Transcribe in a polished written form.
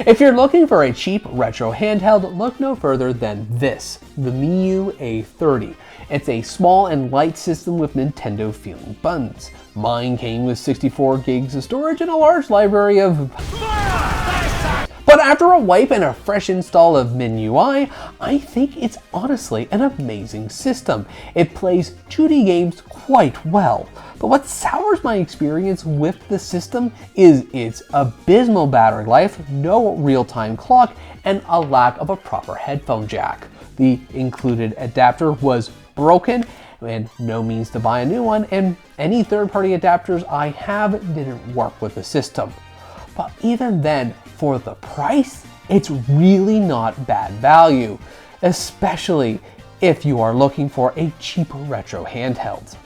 If you're looking for a cheap retro handheld, look no further than this, the Miyoo A30. It's a small and light system with Nintendo feeling buttons. Mine came with 64 gigs of storage and a large library of... But after a wipe and a fresh install of Miyoo I think it's honestly an amazing system. It plays 2D games quite well. But what sours my experience with the system is its abysmal battery life, no real-time clock, and a lack of a proper headphone jack. The included adapter was broken and no means to buy a new one, and any third-party adapters I have didn't work with the system. But even then, for the price, it's really not bad value, especially if you are looking for a cheap retro handheld.